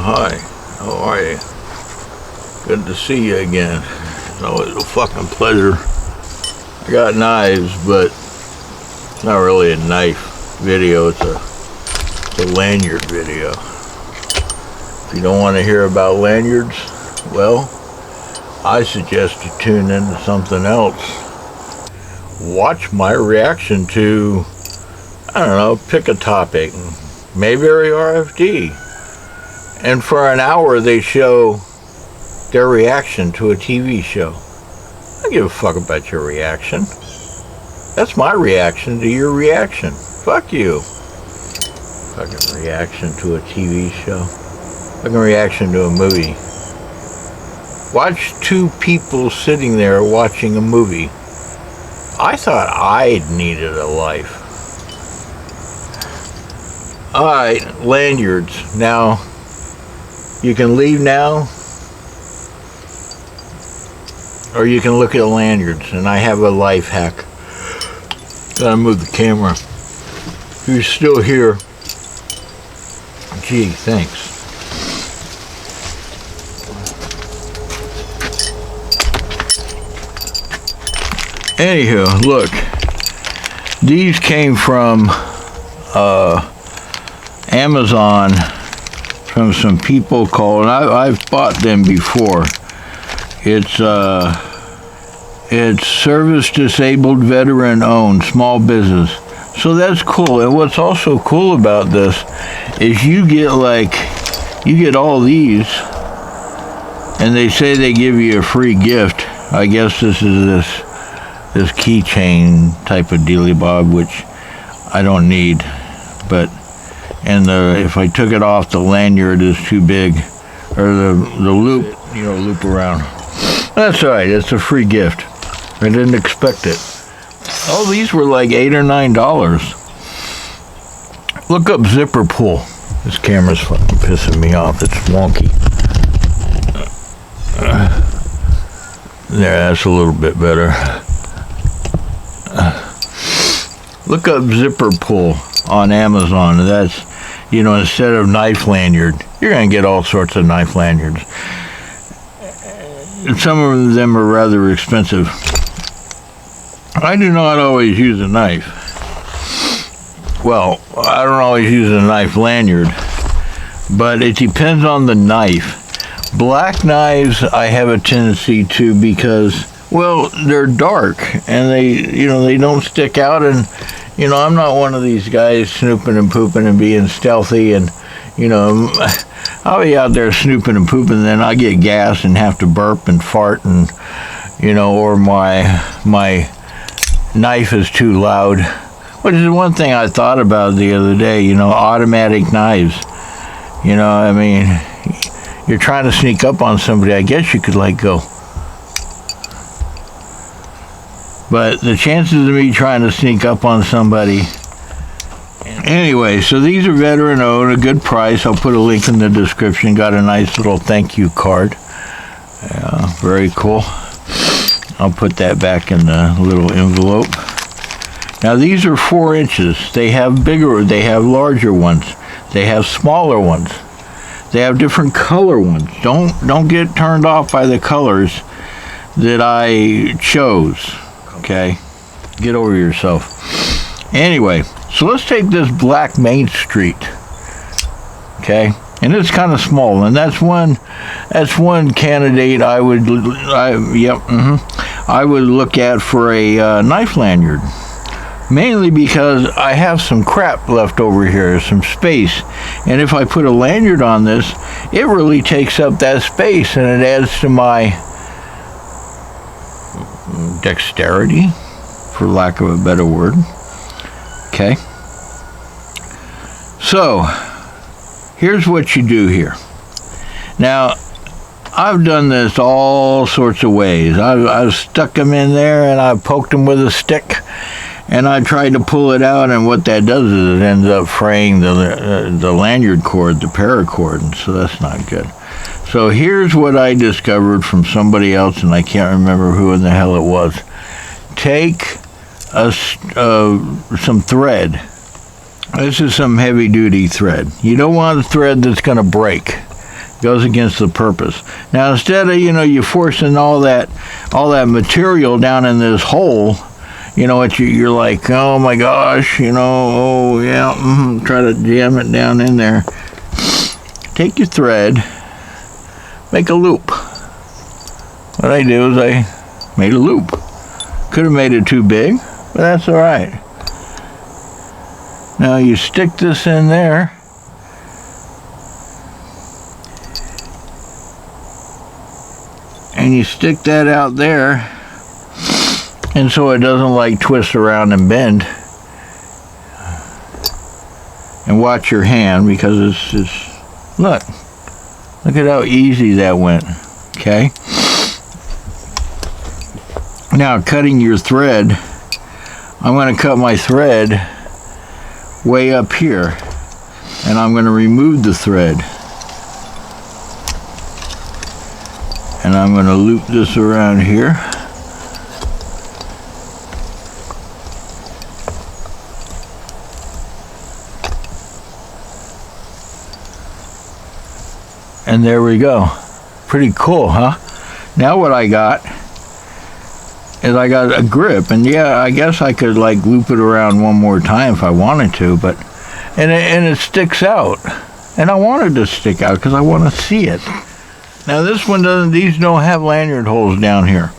Hi, how are you? Good to see you again. It's always a fucking pleasure. I got knives, but it's not really a knife video, it's a lanyard video. If you don't want to hear about lanyards, well, I suggest you tune into something else. Watch my reaction to, I don't know, pick a topic, Mayberry RFD. And for an hour they show their reaction to a TV show. I don't give a fuck about your reaction. That's my reaction to your reaction. Fuck you. Fucking reaction to a TV show. Fucking reaction to a movie. Watch two people sitting there watching a movie. I thought I needed a life. Alright, lanyards. Now, you can leave now, or you can look at lanyards, and I have a life hack. Gotta move the camera. If you're still here, gee, thanks. Anywho, look, these came from Amazon, from some people called, and I've bought them before. It's service disabled, veteran owned, small business. So that's cool. And what's also cool about this is you get all these, and they say they give you a free gift. I guess this is this keychain type of dealy bob, which I don't need, but if I took it off, the lanyard is too big, or the loop, loop around. That's all right. It's a free gift. I didn't expect it. Oh, these were like $8 or $9. Look up zipper pull. This camera's fucking pissing me off. It's wonky. There, that's a little bit better. Look up zipper pull on Amazon. That's, instead of knife lanyard, you're going to get all sorts of knife lanyards. Some of them are rather expensive. I do not always use a knife. Well, I don't always use a knife lanyard, but it depends on the knife. Black knives I have a tendency to because, well, they're dark and they don't stick out, and I'm not one of these guys snooping and pooping and being stealthy, and I'll be out there snooping and pooping, and then I get gas and have to burp and fart, and or my knife is too loud, which is one thing I thought about the other day. Automatic knives. You're trying to sneak up on somebody, I guess you could let go. But the chances of me trying to sneak up on somebody... Anyway, so these are veteran owned, a good price. I'll put a link in the description. Got a nice little thank you card. Very cool. I'll put that back in the little envelope. Now these are 4 inches. They have bigger, they have larger ones. They have smaller ones. They have different color ones. Don't get turned off by the colors that I chose. Okay, get over yourself. Anyway, so let's take this black Main Street. Okay, and it's kind of small, and that's one candidate I would look at for a knife lanyard. Mainly because I have some crap left over here, some space, and if I put a lanyard on this, it really takes up that space, and it adds to my dexterity, for lack of a better word. Okay, so here's what you do here. Now, I've done this all sorts of ways. I've stuck them in there, and I've poked them with a stick, and I tried to pull it out, and what that does is it ends up fraying the lanyard cord, the paracord, and so that's not good. So here's what I discovered from somebody else, and I can't remember who in the hell it was. Take some thread. This is some heavy-duty thread. You don't want a thread that's going to break. Goes against the purpose. Now, instead of, you forcing all that material down in this hole, what you're like, oh my gosh, oh yeah, try to jam it down in there. Take your thread, make a loop. What I do is I made a loop. Could have made it too big, but that's all right. Now you stick this in there. And you stick that out there, and so it doesn't like twist around and bend. And watch your hand, because it's look at how easy that went. Okay. Now cutting your thread, I'm going to cut my thread way up here, and I'm going to remove the thread. And I'm going to loop this around here. And there we go. Pretty cool, huh? Now what I got is I got a grip, and yeah, I guess I could like loop it around one more time if I wanted to, but and it sticks out. And I wanted to stick out because I want to see it. Now this one doesn't, these don't have lanyard holes down here.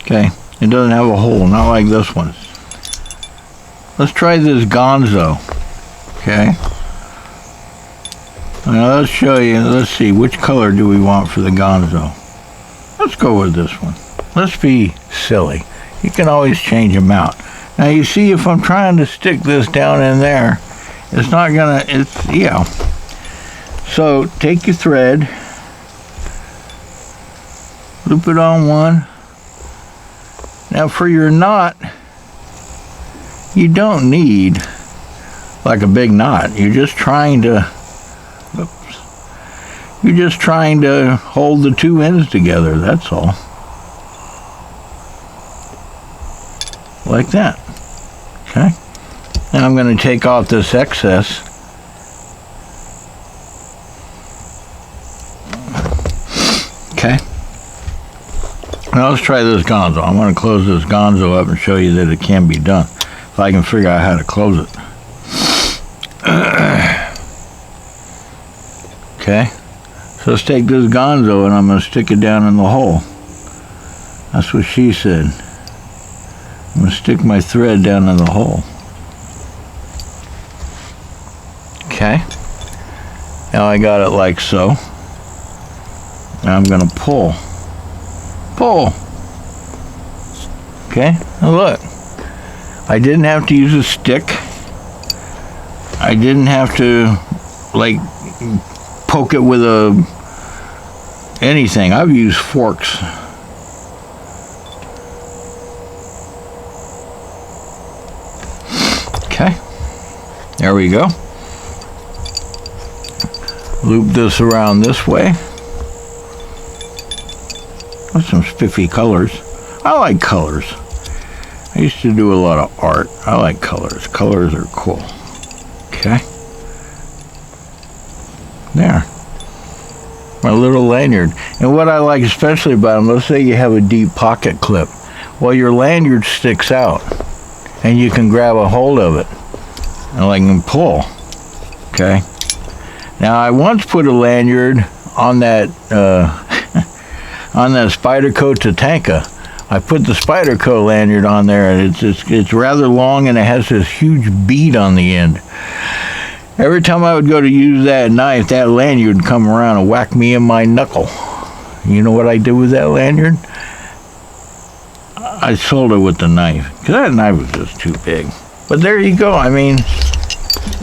Okay, it doesn't have a hole, not like this one. Let's try this gonzo. Okay. Now let's show you, let's see, which color do we want for the gonzo? Let's go with this one. Let's be silly. You can always change them out. Now you see, if I'm trying to stick this down in there, it's not gonna, yeah. So take your thread, loop it on one. Now for your knot, you don't need like a big knot. You're just trying to, hold the two ends together, that's all. Like that. Okay. Now I'm going to take off this excess. Okay. Now let's try this gonzo. I'm going to close this gonzo up and show you that it can be done, if I can figure out how to close it. Okay. So let's take this gonzo and I'm going to stick it down in the hole. That's what she said. I'm going to stick my thread down in the hole. Okay. Now I got it like so. Now I'm going to pull. Pull. Okay. Now look. I didn't have to use a stick. I didn't have to like poke it with anything. I've used forks. Okay, there we go. Loop this around this way. With some spiffy colors. I like colors. I used to do a lot of art. I like colors. Colors are cool. Okay. There. My little lanyard. And what I like especially about them, let's say you have a deep pocket clip. Well, your lanyard sticks out, and you can grab a hold of it and like can pull. Okay. Now I once put a lanyard on that on that Spyderco Tatanka. I put the Spyderco lanyard on there, and it's rather long, and it has this huge bead on the end. Every time I would go to use that knife, that lanyard would come around and whack me in my knuckle. You know what I did with that lanyard? I sold it with the knife, because that knife was just too big. But there you go. I mean,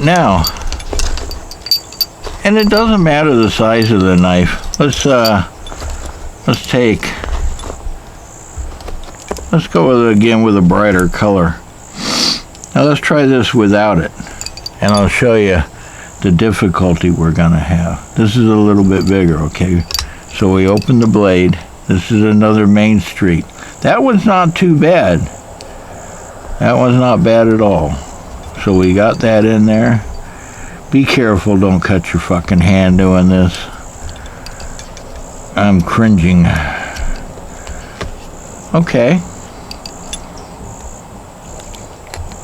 now, and it doesn't matter the size of the knife. Let's go with it again with a brighter color. Now let's try this without it, and I'll show you the difficulty we're gonna have. This is a little bit bigger, okay? So we open the blade. This is another Main Street. That one's not too bad. That one's not bad at all. So we got that in there. Be careful, don't cut your fucking hand doing this. I'm cringing. Okay.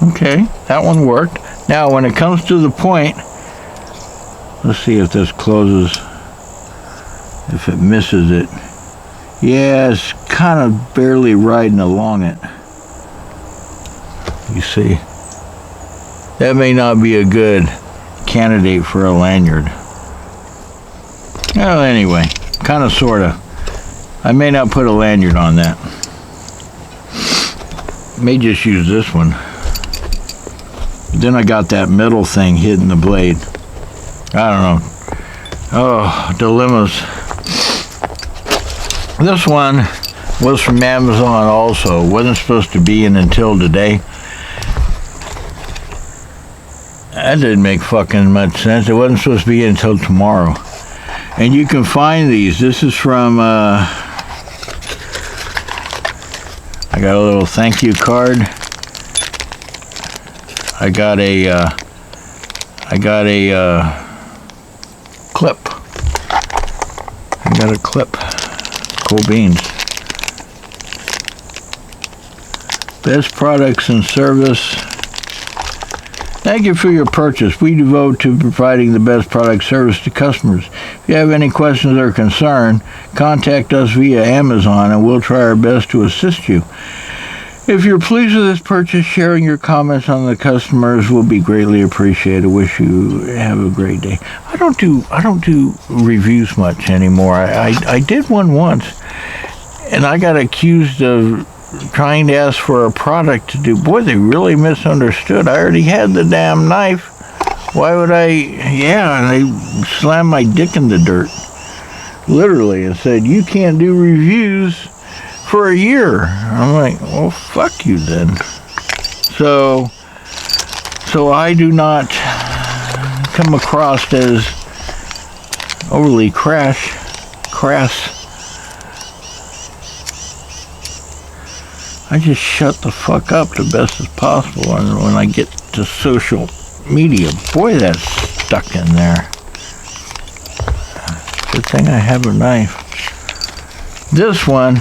Okay, that one worked. Now, when it comes to the point, let's see if this closes, if it misses it. Yeah, it's kind of barely riding along it. You see, that may not be a good candidate for a lanyard. Well, anyway, kind of, sort of. I may not put a lanyard on that. May just use this one. Then I got that metal thing hitting the blade. I don't know. Oh, dilemmas. This one was from Amazon also. Wasn't supposed to be in until today. That didn't make fucking much sense. It wasn't supposed to be in until tomorrow. And you can find these. This is from, I got a little thank you card. I got a clip. I got a clip. Cool beans. Best products and service. Thank you for your purchase. We devote to providing the best product service to customers. If you have any questions or concern, contact us via Amazon and we'll try our best to assist you. If you're pleased with this purchase, sharing your comments on the customers will be greatly appreciated. Wish you have a great day. I don't do reviews much anymore. I did one once, and I got accused of trying to ask for a product to do. Boy, they really misunderstood. I already had the damn knife. Why would I? Yeah, and they slammed my dick in the dirt, literally, and said, "You can't do reviews for a year." I'm like, well, fuck you then. So I do not come across as overly crass. I just shut the fuck up the best as possible. And when I get to social media, boy, that's stuck in there. Good thing I have a knife. This one,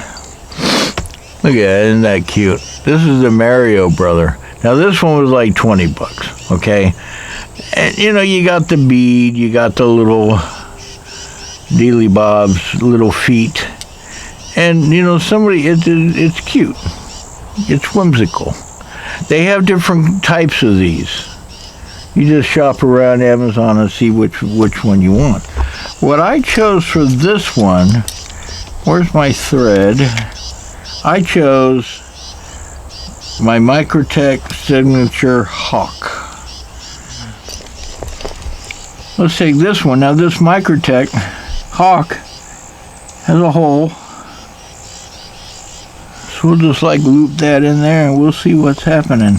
look at it, isn't that cute? This is the Mario brother. Now this one was like 20 bucks, okay? And you know, you got the bead, you got the little dealy bobs, little feet. And you know, it's cute. It's whimsical. They have different types of these. You just shop around Amazon and see which one you want. What I chose for this one, where's my thread? I chose my Microtech Signature Hawk. Let's take this one. Now this Microtech Hawk has a hole. So we'll just like loop that in there and we'll see what's happening.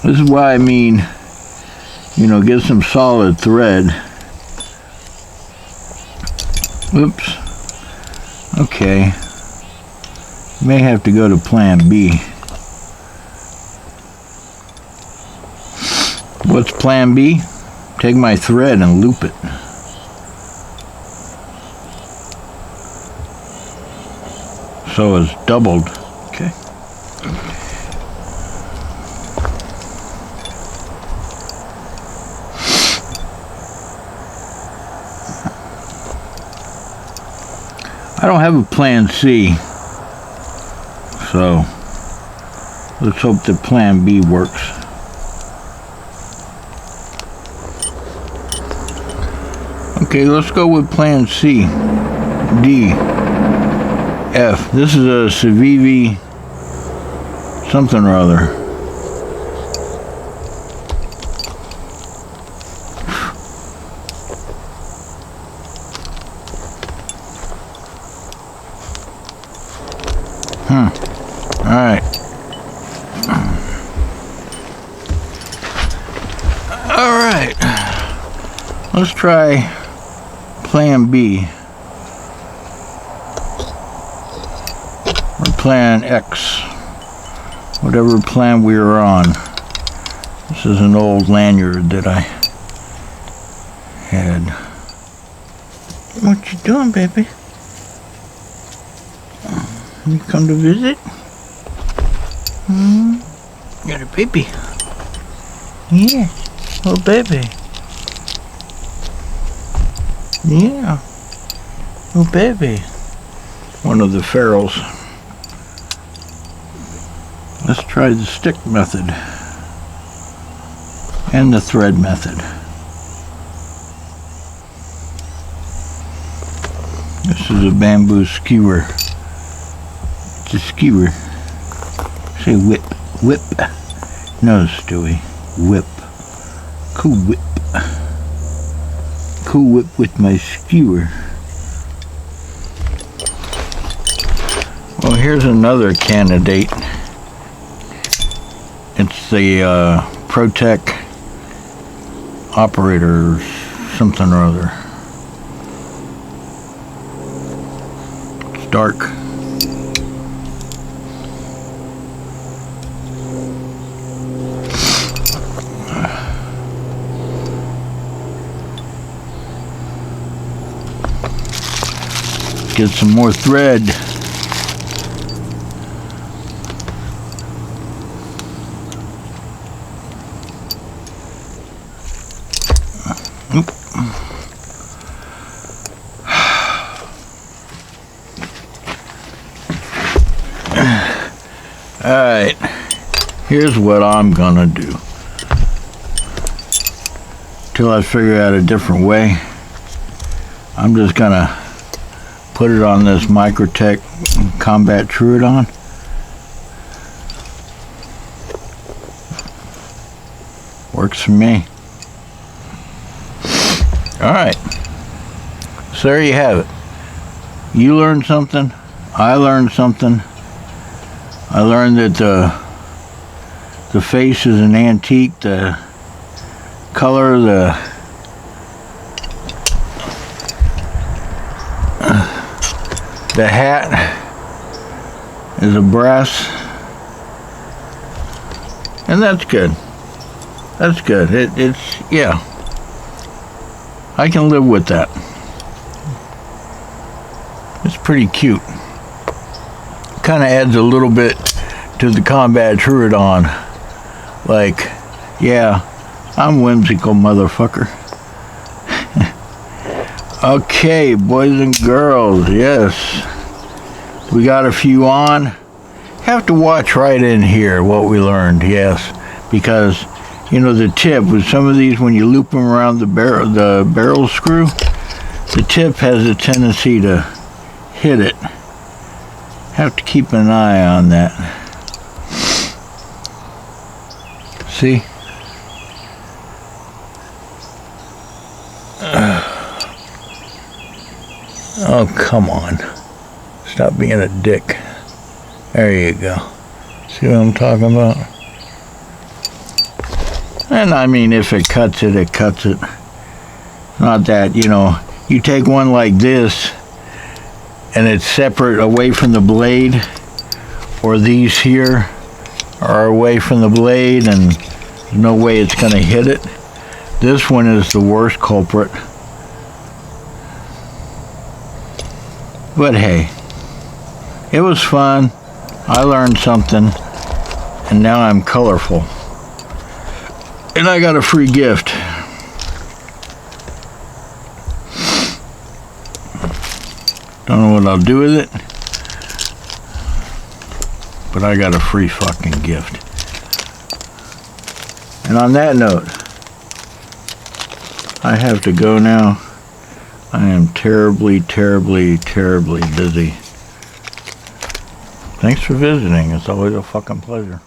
This is why I mean, you know, get some solid thread. Oops. Okay. May have to go to plan B. What's plan B? Take my thread and loop it. So it's doubled. Okay. I don't have a plan C, so let's hope that plan B works. Okay, let's go with plan C, D, F. This is a Civivi something or other. Alright. Alright. Let's try plan B. Or plan X. Whatever plan we are on. This is an old lanyard that I had. What you doing, baby? You come to visit? Got a baby. Yeah, little baby. Yeah, little baby. One of the ferrules. Let's try the stick method and the thread method. This is a bamboo skewer. It's a skewer. Say whip, whip. No, Stewie. Whip. Cool whip. Cool whip with my skewer. Well, here's another candidate. It's the Protec operator something or other. It's dark. Get some more thread. Alright, here's what I'm gonna do. Till I figure out a different way, I'm just gonna put it on this Microtech Combat Trudon. Works for me. Alright, so there you have it. You learned something, I learned something. I learned that the face is an antique, the color, the hat is a brass, and that's good. That's good. It's yeah. I can live with that. It's pretty cute. Kind of adds a little bit to the Combat Trudon. Like, yeah, I'm whimsical, motherfucker. Okay, boys and girls, yes. We got a few on. Have to watch right in here what we learned, yes. Because, you know, the tip with some of these, when you loop them around the barrel screw, the tip has a tendency to hit it. Have to keep an eye on that. See? Oh, come on. Stop being a dick. There you go. See what I'm talking about? And I mean, if it cuts it, it cuts it. Not that, you know, you take one like this and it's separate away from the blade, or these here are away from the blade and there's no way it's going to hit it. This one is the worst culprit. But hey, it was fun. I learned something, and now I'm colorful. And I got a free gift. Don't know what I'll do with it, but I got a free fucking gift. And on that note, I have to go now. I am terribly, terribly, terribly busy. Thanks for visiting. It's always a fucking pleasure.